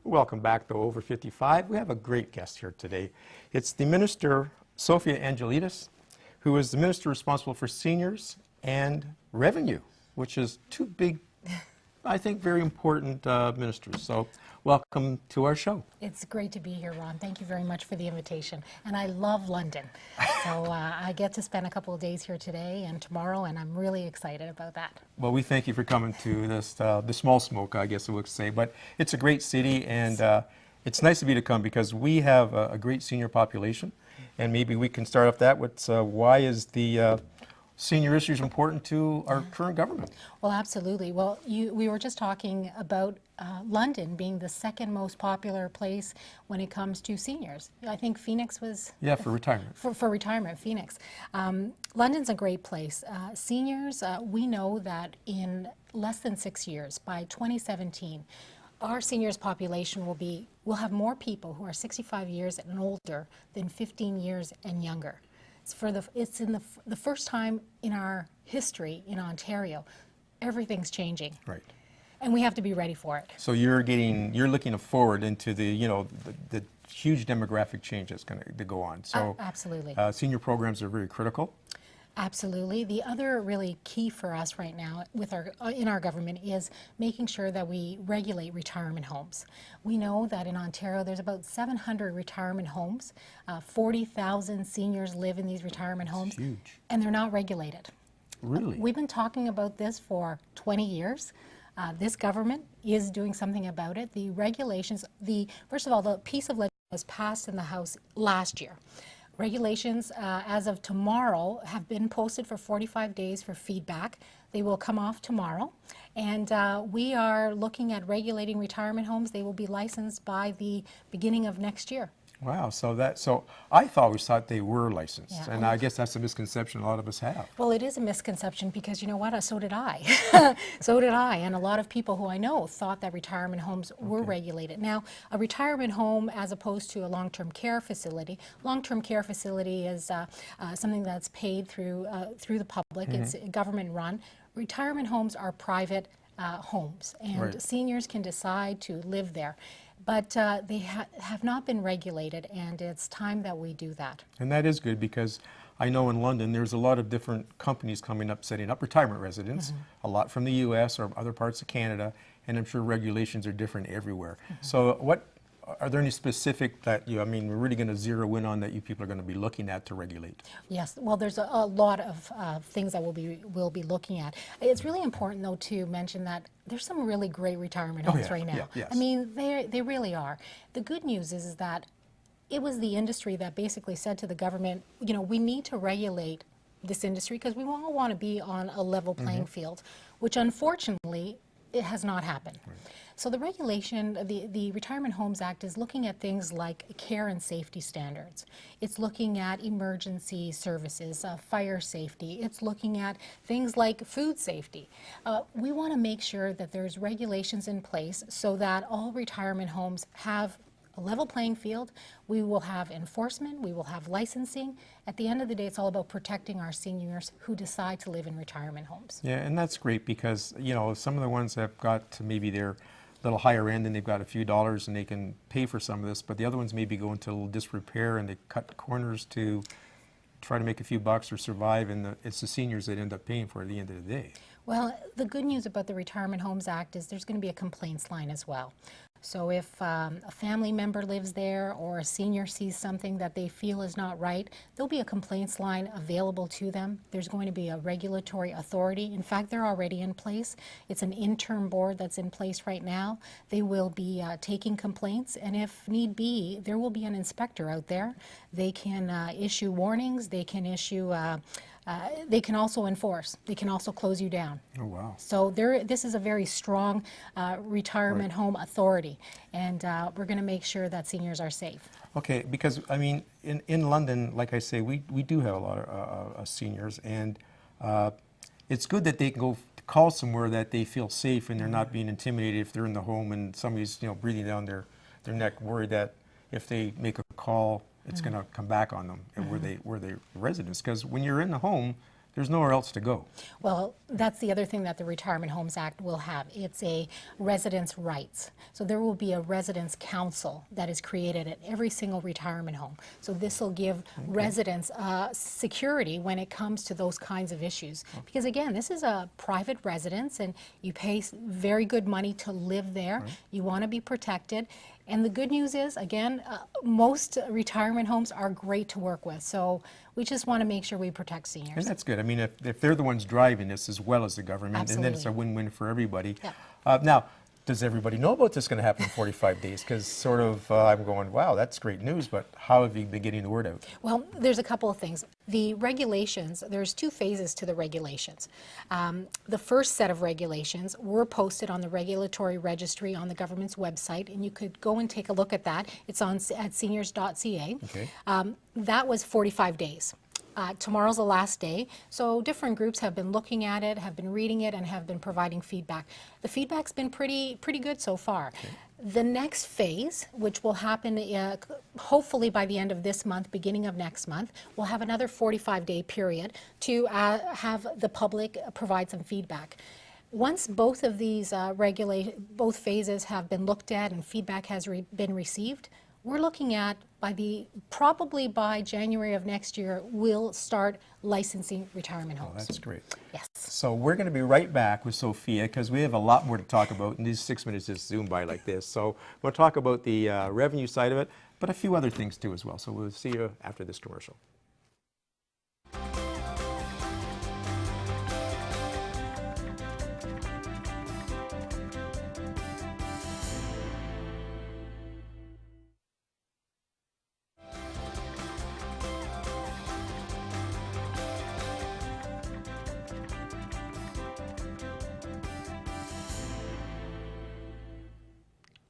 Welcome back to Over 55. We have a great guest here today. It's the Minister, Sophia Aggelonitis, who is the Minister responsible for seniors and revenue, which is two big, I think, very important ministers. So welcome to our show. It's great to be here, Ron. Thank you very much for the invitation. And I love London. So I get to spend a couple of days here today and tomorrow, and I'm really excited about that. Well, we thank you for coming to this, the Small Smoke, I guess I would say. But it's a great city, and it's nice of you to come because we have a great senior population. And maybe we can start off that with why is the senior issues important to our current government? Well, absolutely. Well, we were just talking about London being the second most popular place when it comes to seniors. I think Phoenix was... Yeah, for retirement. For retirement, Phoenix. London's a great place. Seniors, we know that in less than 6 years, by 2017, our seniors population will have more people who are 65 years and older than 15 years and younger. It's in the first time in our history in Ontario. Everything's changing. Right. And we have to be ready for it. So you're looking forward into the huge demographic change that's going to go on. So absolutely. Senior programs are very critical. Absolutely. The other really key for us right now in our government is making sure that we regulate retirement homes. We know that in Ontario there's about 700 retirement homes. 40,000 seniors live in these retirement homes. That's huge. And they're not regulated. Really? We've been talking about this for 20 years. This government is doing something about it. The regulations, first of all, the piece of legislation was passed in the House last year. Regulations, as of tomorrow, have been posted for 45 days for feedback. They will come off tomorrow. And we are looking at regulating retirement homes. They will be licensed by the beginning of next year. Wow, so I always thought they were licensed, Yeah. and I guess that's a misconception a lot of us have. Well, it is a misconception because you know what, so did I. So did I, and a lot of people who I know thought that retirement homes were regulated. Now, a retirement home as opposed to a long-term care facility is something that's paid through the public. It's government run. Retirement homes are private homes, and seniors can decide to live there. But they have not been regulated, and it's time that we do that. And that is good because I know in London there's a lot of different companies coming up, setting up retirement residence, a lot from the U.S. or other parts of Canada, and I'm sure regulations are different everywhere. So are there any specific that we're really going to zero in on that you people are going to be looking at to regulate? Yes, well, there's a lot of things that we'll be looking at. It's really important, though, to mention that there's some really great retirement homes right now. Yeah, yes. I mean, they really are. The good news is that it was the industry that basically said to the government, we need to regulate this industry because we all want to be on a level playing field, which unfortunately it has not happened. Right. So the regulation, the Retirement Homes Act is looking at things like care and safety standards. It's looking at emergency services, fire safety. It's looking at things like food safety. We want to make sure that there's regulations in place so that all retirement homes have a level playing field. We will have enforcement, we will have licensing. At the end of the day, it's all about protecting our seniors who decide to live in retirement homes. Yeah, and that's great because, some of the ones have got to maybe their little higher end and they've got a few dollars and they can pay for some of this, but the other ones maybe go into a little disrepair and they cut corners to try to make a few bucks or survive, and it's the seniors that end up paying for it at the end of the day. Well, the good news about the Retirement Homes Act is there's going to be a complaints line as well. So if a family member lives there or a senior sees something that they feel is not right, there'll be a complaints line available to them. There's going to be a regulatory authority. In fact, they're already in place. It's an interim board that's in place right now. They will be taking complaints, and if need be, there will be an inspector out there. They can issue warnings. They can issue they can also enforce. They can also close you down. Oh, wow. So this is a very strong retirement home authority, and we're going to make sure that seniors are safe. Okay, because, in London, like I say, we do have a lot of seniors, and it's good that they can go call somewhere that they feel safe and they're not being intimidated if they're in the home and somebody's, breathing down their neck, worried that if they make a call, it's going to come back on them and where they residence. Because when you're in the home, there's nowhere else to go. Well, that's the other thing that the Retirement Homes Act will have. It's a residents' rights. So there will be a residents' council that is created at every single retirement home. So this will give residents security when it comes to those kinds of issues. Because again, this is a private residence and you pay very good money to live there. You want to be protected. And the good news is, again, most retirement homes are great to work with. So we just want to make sure we protect seniors. And that's good. I mean, if they're the ones driving this as well as the government, and then it's a Absolutely. win-win for everybody. Yeah. Now, does everybody know about this going to happen in 45 days? Because sort of I'm going, wow, that's great news, but how have you been getting the word out? Well, there's a couple of things. The regulations, there's two phases to the regulations. The first set of regulations were posted on the regulatory registry on the government's website, and you could go and take a look at that. It's on at seniors.ca. Okay. That was 45 days. Tomorrow's the last day, so different groups have been looking at it, have been reading it, and have been providing feedback. The feedback's been pretty good so far. Okay. The next phase, which will happen hopefully by the end of this month, beginning of next month, we'll have another 45-day period to have the public provide some feedback. Once both of these both phases have been looked at and feedback has been received, we're looking at probably by January of next year, we'll start licensing retirement homes. Oh, that's great. Yes. So we're going to be right back with Sophia because we have a lot more to talk about, and these 6 minutes just zoom by like this. So we'll talk about the revenue side of it, but a few other things too as well. So we'll see you after this commercial.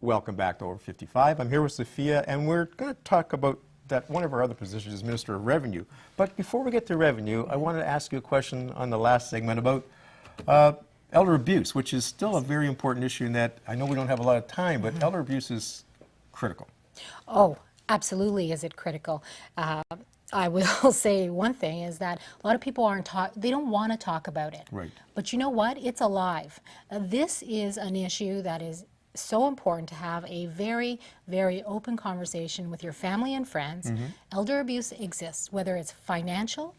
Welcome back to Over 55. I'm here with Sophia, and we're going to talk about that one of our other positions is Minister of Revenue. But before we get to revenue, I wanted to ask you a question on the last segment about elder abuse, which is still a very important issue in that I know we don't have a lot of time, but elder abuse is critical. Oh, absolutely is it critical. I will say one thing is that a lot of people they don't want to talk about it. Right. But you know what? It's alive. This is an issue that is so important to have a very, very open conversation with your family and friends. Elder abuse exists, whether it's financial,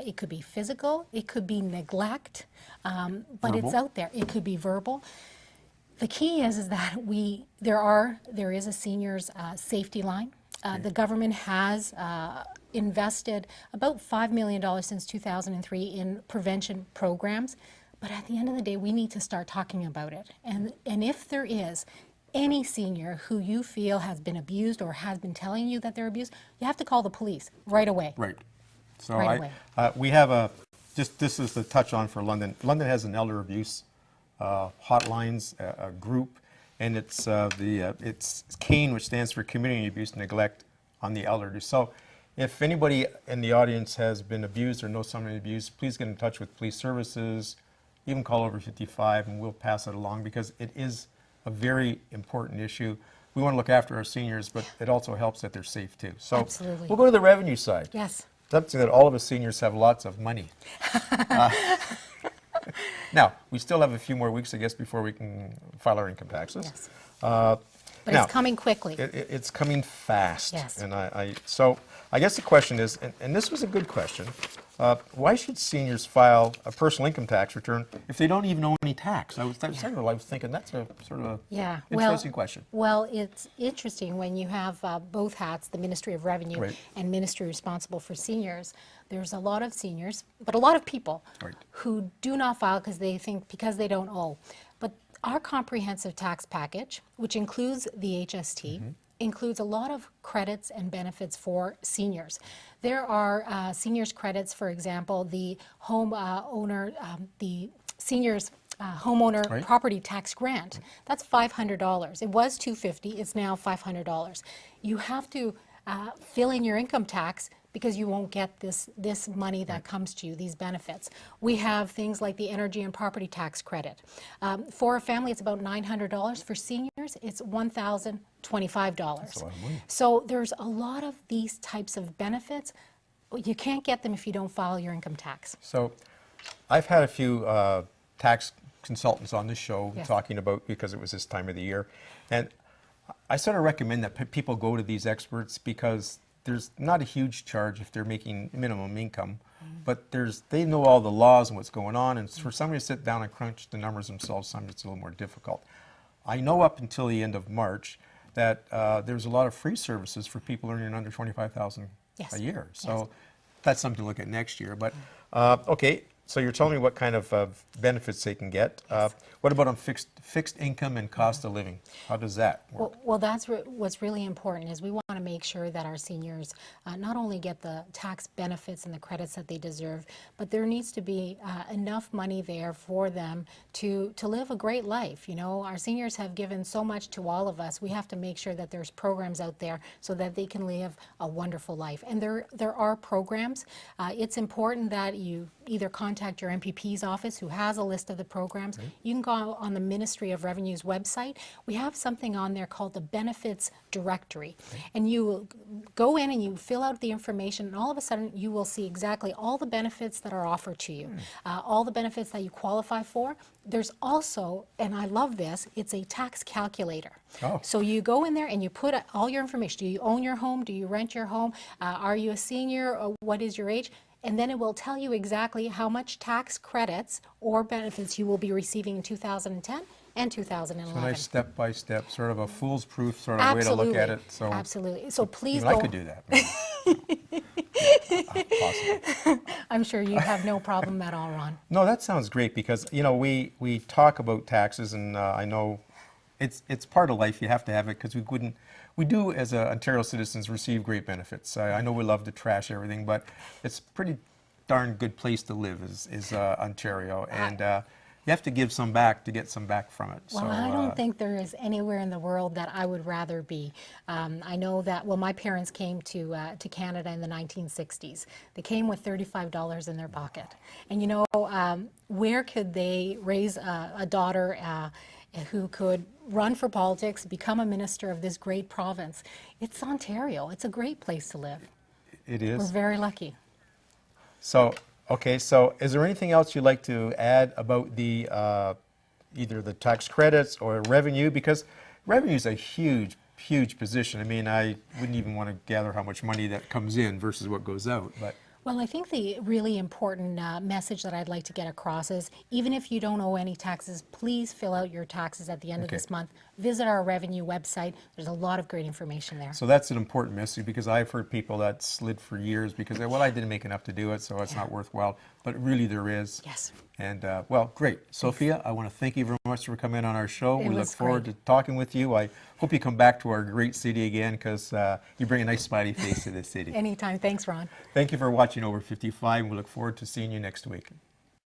it could be physical, it could be neglect, but it's out there. It could be verbal. The key is that there is a seniors safety line. The government has invested about $5 million since 2003 in prevention programs. But at the end of the day, we need to start talking about it. And if there is any senior who you feel has been abused or has been telling you that they're abused, you have to call the police right away. Right. So Right away. we have this is the touch on for London. London has an elder abuse hotlines, a group, and it's CANE, which stands for Community Abuse and Neglect on the Elderly. So if anybody in the audience has been abused or knows someone abused, please get in touch with police services. Even call Over 55 and we'll pass it along because it is a very important issue. We want to look after our seniors, but it also helps that they're safe too. So Absolutely. We'll go to the revenue side. Yes. Something that all of us seniors have lots of money. Now, we still have a few more weeks, I guess, before we can file our income taxes. Yes. But Now, it's coming quickly. It's coming fast. Yes. And so I guess the question is, and this was a good question, why should seniors file a personal income tax return if they don't even owe any tax? I was thinking that's a sort of interesting question. Well, it's interesting when you have both hats, the Ministry of Revenue Right. and Ministry responsible for seniors. There's a lot of seniors, but a lot of people Right. who do not file because they don't owe. But our comprehensive tax package, which includes the HST, includes a lot of credits and benefits for seniors. There are seniors credits, for example, the seniors homeowner Right. property tax grant. That's $500. It was $250. It's now $500. You have to fill in your income tax because you won't get this money that comes to you, these benefits. We have things like the energy and property tax credit. For a family, it's about $900. For seniors, it's $1,025. That's a lot of money. So there's a lot of these types of benefits. You can't get them if you don't file your income tax. So I've had a few tax consultants on this show Yes. talking about, because it was this time of the year, and I sort of recommend that people go to these experts because there's not a huge charge if they're making minimum income, but they know all the laws and what's going on, and for somebody to sit down and crunch the numbers themselves, sometimes it's a little more difficult. I know up until the end of March that there's a lot of free services for people earning under $25,000 Yes. a year. So Yes. that's something to look at next year. But okay, so you're telling me what kind of benefits they can get. What about on fixed income and cost of living? How does that work? Well, that's what's really important is we want to make sure that our seniors not only get the tax benefits and the credits that they deserve, but there needs to be enough money there for them to live a great life. You know, our seniors have given so much to all of us. We have to make sure that there's programs out there so that they can live a wonderful life. And there are programs. It's important that you either contact your MPP's office, who has a list of the programs. You can go on the Ministry of Revenue's website. We have something on there called the Benefits Directory. And you will go in and you fill out the information, and all of a sudden you will see exactly all the benefits that are offered to you, all the benefits that you qualify for. There's also, and I love this, it's a tax calculator. Oh. So you go in there and you put all your information. Do you own your home? Do you rent your home? Are you a senior? What is your age? And then it will tell you exactly how much tax credits or benefits you will be receiving in 2010 and 2011. So nice step-by-step, sort of a fool's-proof sort of way to look at it. So Absolutely. So please even go. I could do that. Possible. I'm sure you have no problem at all, Ron. No, that sounds great because, you know, we talk about taxes, and I know it's part of life. You have to have it because we do as Ontario citizens receive great benefits. I know we love to trash everything, but it's a pretty darn good place to live is Ontario, and you have to give some back to get some back from it. Well, so, I don't think there is anywhere in the world that I would rather be. I know that, well, my parents came to Canada in the 1960s. They came with $35 in their pocket. And you know, where could they raise a daughter who could run for politics, become a minister of this great province? It's Ontario. It's a great place to live. It is. We're very lucky. So, okay, so is there anything else you'd like to add about the either the tax credits or revenue? Because revenue is a huge position. I mean, I wouldn't even want to gather how much money that comes in versus what goes out. But Well, I think the really important message that I'd like to get across is, even if you don't owe any taxes, please fill out your taxes at the end of this month. Visit our revenue website. There's a lot of great information there. so that's an important message, because I've heard people that slid for years because, well, I didn't make enough to do it, so it's not worthwhile. But really there is. Yes. And, well, great. Sophia, I want to thank you very much for coming on our show. It We look was forward great. to talking with you. I hope you come back to our great city again, because you bring a nice smiley face to this city. Anytime. Thanks, Ron. Thank you for watching Over 55, and we look forward to seeing you next week.